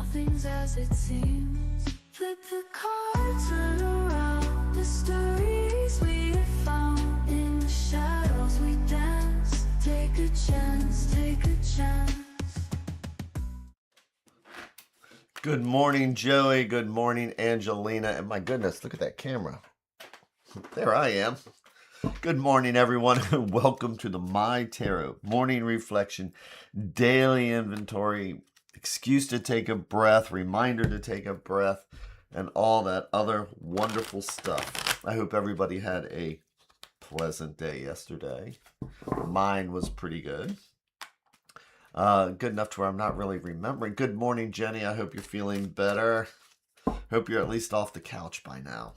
nothing's as it seems. Flip the cards, turn around. The stories we have found. In the shadows we dance. Take a chance, take a chance. Good morning, Joey. Good morning, Angelina. And my goodness, look at that camera. There I am. Good morning, everyone. Welcome to the MyTarot Morning Reflection Daily Inventory. Excuse to take a breath, reminder to take a breath, and all that other wonderful stuff. I hope everybody had a pleasant day yesterday. Mine was pretty good. Good enough to where I'm not really remembering. Good morning, Jenny. I hope you're feeling better. Hope you're at least off the couch by now.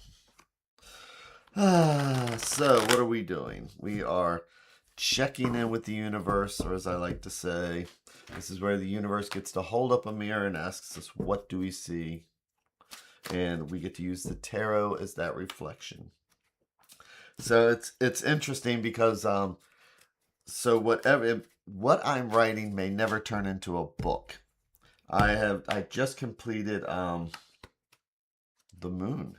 So what are we doing? We are checking in with the universe, or as I like to say, this is where the universe gets to hold up a mirror and asks us, what do we see? And we get to use the tarot as that reflection. So it's interesting because so what I'm writing may never turn into a book. I just completed the moon.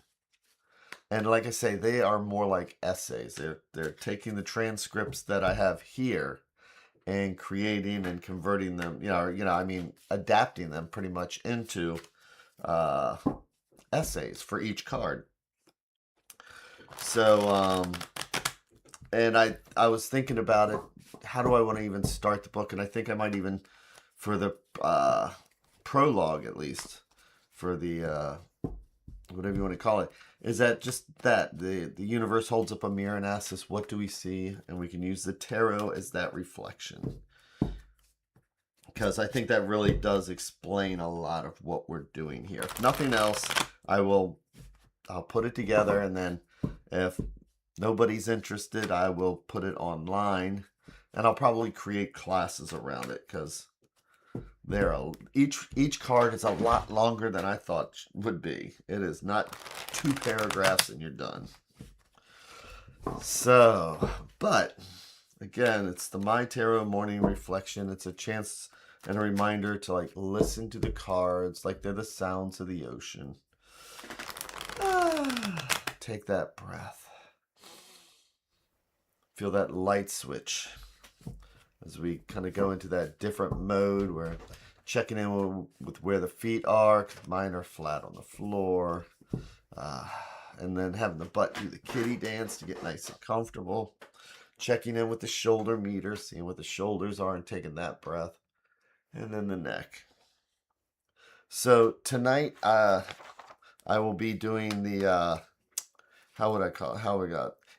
And like I say, they are more like essays. They're taking the transcripts that I have here and creating and converting them, adapting them pretty much into essays for each card. So and I was thinking about it. How do I want to even start the book? And I think I might even, for the prologue at least, for the whatever you want to call it, is that just that the universe holds up a mirror and asks us, what do we see? And we can use the tarot as that reflection, because I think that really does explain a lot of what we're doing here. If nothing else, I'll put it together, and then if nobody's interested, I will put it online, and I'll probably create classes around it, because each card is a lot longer than I thought would be. It is not 2 paragraphs and you're done. So, but again, it's the MyTarot morning reflection. It's a chance and a reminder to listen to the cards like they're the sounds of the ocean. Take that breath. Feel that light switch as we kind of go into that different mode. We're checking in with where the feet are. Mine are flat on the floor. And then having the butt do the kitty dance to get nice and comfortable. Checking in with the shoulder meter, seeing what the shoulders are and taking that breath. And then the neck. So tonight, I will be doing the,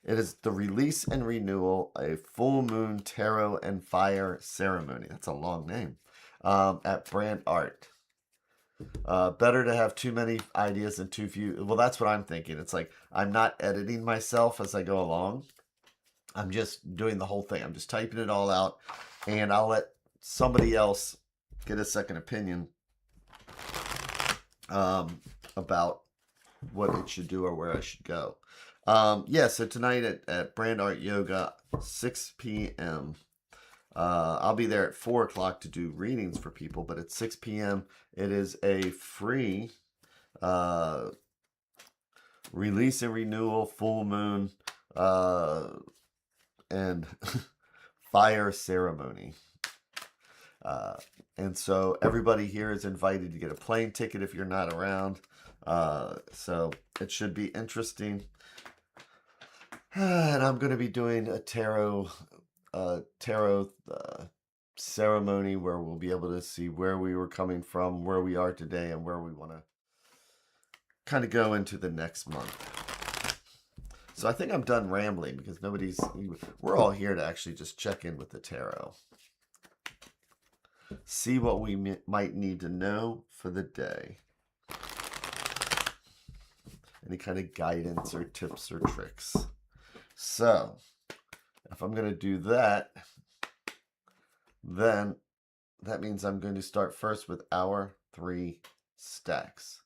it is the release and renewal, a full moon tarot and fire ceremony. That's a long name. At Brand Art. Better to have too many ideas than too few. Well, that's what I'm thinking. It's like I'm not editing myself as I go along. I'm just doing the whole thing. I'm just typing it all out, and I'll let somebody else get a second opinion about what it should do or where I should go. So tonight at Brand Art Yoga, 6 p.m. I'll be there at 4 o'clock to do readings for people, but at 6 p.m. it is a free release and renewal, full moon, and fire ceremony. And so everybody here is invited to get a plane ticket if you're not around. So it should be interesting. And I'm going to be doing a tarot ceremony where we'll be able to see where we were coming from, where we are today, and where we want to kind of go into the next month. So I think I'm done rambling, because we're all here to actually just check in with the tarot. See what we might need to know for the day. Any kind of guidance or tips or tricks. So, if I'm going to do that, then that means I'm going to start first with our 3 stacks.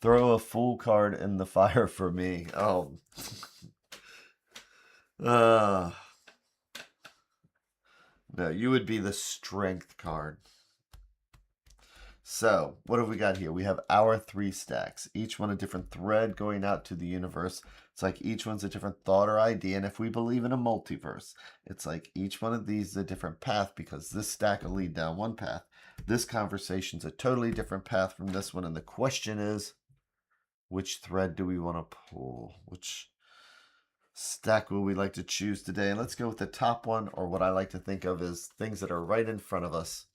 Throw a full card in the fire for me. Oh. No, you would be the strength card. So, what have we got here? We have our 3 stacks, each one a different thread going out to the universe. It's like each one's a different thought or idea. And if we believe in a multiverse, it's like each one of these is a different path because this stack will lead down one path. This conversation's a totally different path from this one. And the question is, which thread do we want to pull? Which stack will we like to choose today? And let's go with the top one, or what I like to think of as things that are right in front of us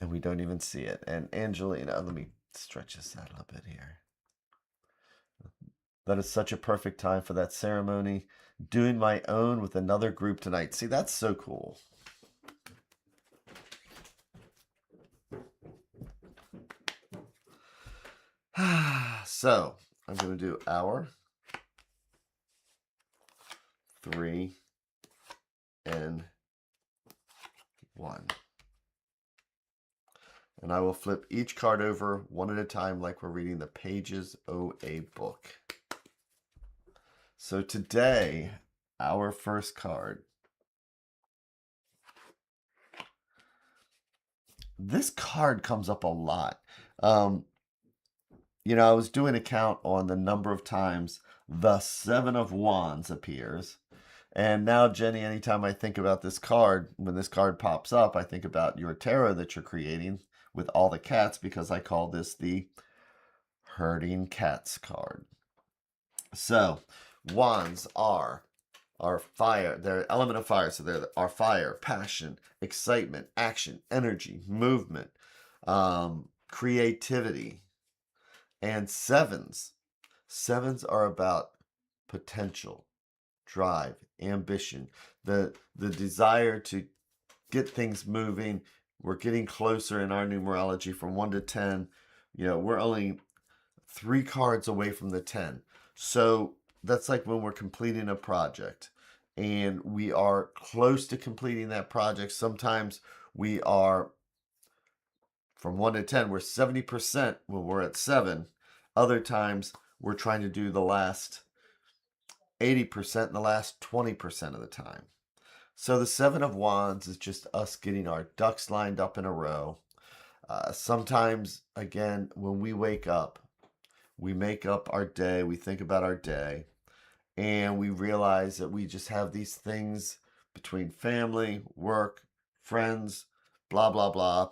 and we don't even see it. And Angelina, let me stretch this out a little bit here. That is such a perfect time for that ceremony. Doing my own with another group tonight. See, that's so cool. So, I'm going to do our 3 and 1. And I will flip each card over one at a time like we're reading the pages of a book. So today, our first card. This card comes up a lot. You know, I was doing a count on the number of times the 7 of Wands appears. And now, Jenny, anytime I think about this card, when this card pops up, I think about your tarot that you're creating with all the cats, because I call this the herding cats card. So, wands are fire. They're element of fire. So they're our fire, passion, excitement, action, energy, movement, creativity. And sevens are about potential, drive, ambition, the desire to get things moving. We're getting closer in our numerology from 1 to 10. You know, we're only 3 cards away from the 10. So that's like when we're completing a project and we are close to completing that project. Sometimes we are from 1 to 10, we're 70% when we're at 7. Other times we're trying to do the last 80% in the last 20% of the time. So the 7 of Wands is just us getting our ducks lined up in a row. Sometimes, again, when we wake up, we make up our day, we think about our day, and we realize that we just have these things between family, work, friends, blah, blah, blah,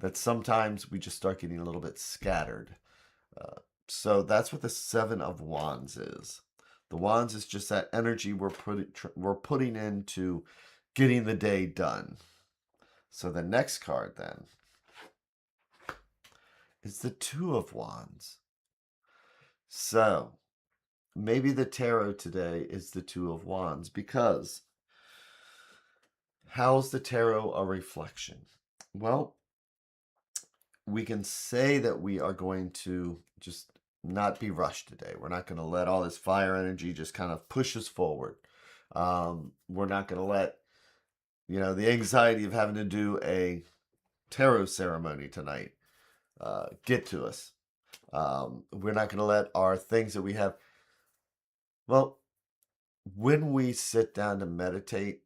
that sometimes we just start getting a little bit scattered. So that's what the 7 of Wands is. The Wands is just that energy we're putting into getting the day done. So the next card then is the 2 of Wands. So maybe the tarot today is the 2 of Wands, because how's the tarot a reflection? Well, we can say that we are going to just not be rushed today. We're not going to let all this fire energy just kind of push us forward. We're not going to let, you know, the anxiety of having to do a tarot ceremony tonight get to us. We're not going to let our things that we have. Well, when we sit down to meditate,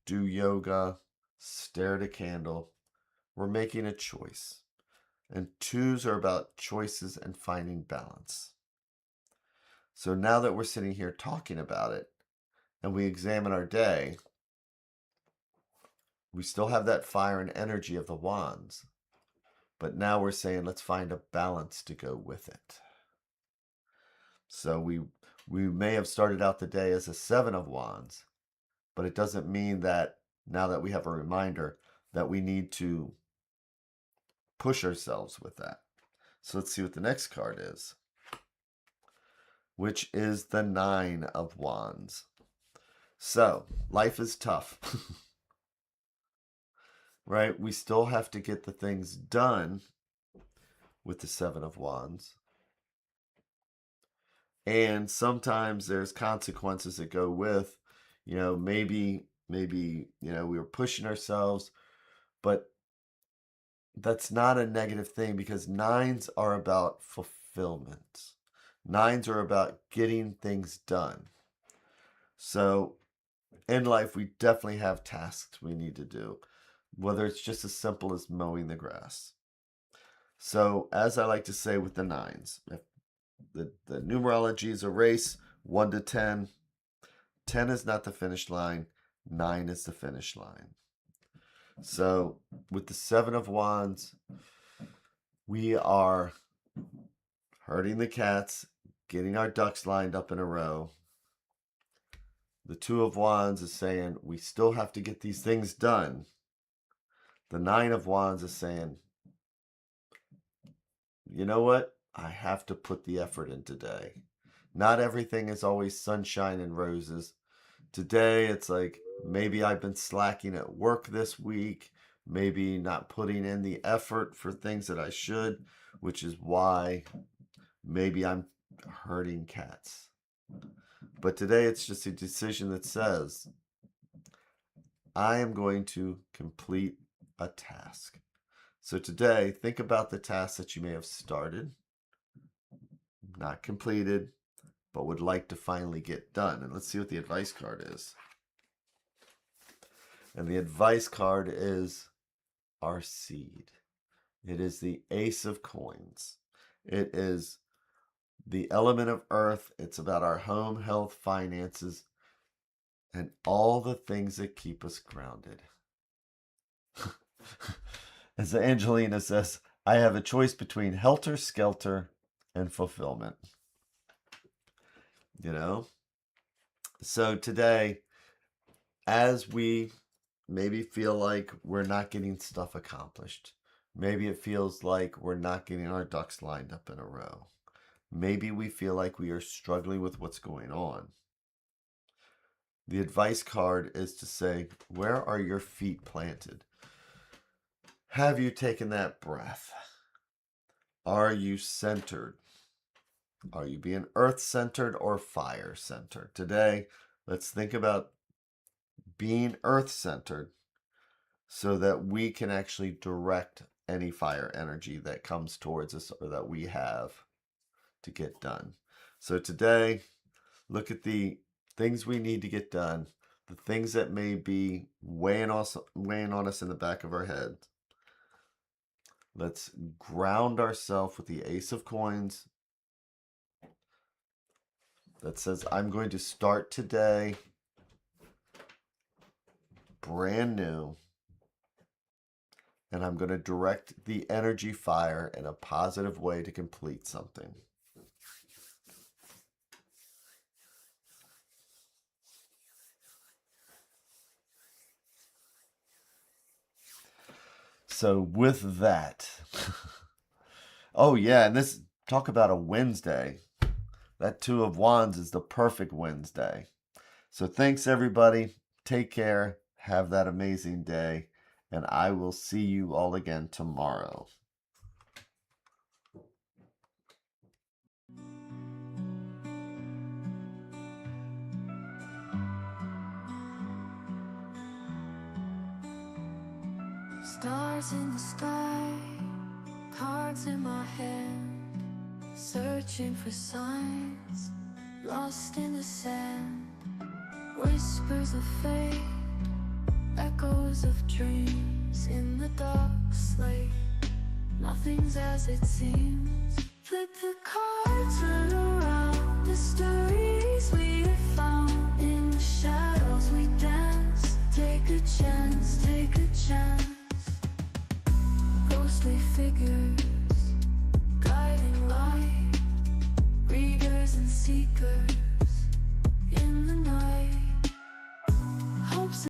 do yoga, stare at a candle, we're making a choice. And 2s are about choices and finding balance. So now that we're sitting here talking about it and we examine our day, we still have that fire and energy of the Wands. But now we're saying, let's find a balance to go with it. So we may have started out the day as a 7 of Wands, but it doesn't mean that now that we have a reminder that we need to push ourselves with that. So let's see what the next card is, which is the 9 of Wands. So life is tough, right? We still have to get the things done with the 7 of Wands. And sometimes there's consequences that go with, you know, maybe, you know, we were pushing ourselves, but that's not a negative thing, because 9s are about fulfillment. 9s are about getting things done. So in life, we definitely have tasks we need to do, whether it's just as simple as mowing the grass. So, as I like to say with the nines, if the numerology is a race, 1 to 10. 10 is not the finish line. 9 is the finish line. So, with the 7 of Wands, we are herding the cats, getting our ducks lined up in a row. The 2 of Wands is saying we still have to get these things done. The 9 of Wands is saying, you know what? I have to put the effort in today. Not everything is always sunshine and roses. Today, it's like maybe I've been slacking at work this week, maybe not putting in the effort for things that I should, which is why maybe I'm herding cats. But today, it's just a decision that says, I am going to complete a task. So today, think about the tasks that you may have started, not completed, but would like to finally get done. And let's see what the advice card is. And the advice card is our seed. It is the Ace of Coins. It is the element of earth. It's about our home, health, finances, and all the things that keep us grounded. As Angelina says, I have a choice between helter-skelter and fulfillment. You know? So today, as we maybe feel like we're not getting stuff accomplished, maybe it feels like we're not getting our ducks lined up in a row, maybe we feel like we are struggling with what's going on, the advice card is to say, where are your feet planted? Have you taken that breath? Are you centered? Are you being earth-centered or fire-centered? Today, let's think about being earth-centered so that we can actually direct any fire energy that comes towards us or that we have to get done. So today, look at the things we need to get done, the things that may be weighing on us in the back of our head. Let's ground ourselves with the Ace of Coins that says, I'm going to start today brand new, and I'm going to direct the energy fire in a positive way to complete something. So with that, oh yeah, and this, talk about a Wednesday. That 2 of Wands is the perfect Wednesday. So thanks everybody. Take care. Have that amazing day. And I will see you all again tomorrow. Stars in the sky, cards in my hand, searching for signs, lost in the sand. Whispers of fate, echoes of dreams in the dark slate. Nothing's as it seems. Flip the cards, turn around. The stories we have found in the shadows we dance. Take a chance, take a chance. Ghostly figures, guiding light, readers and seekers.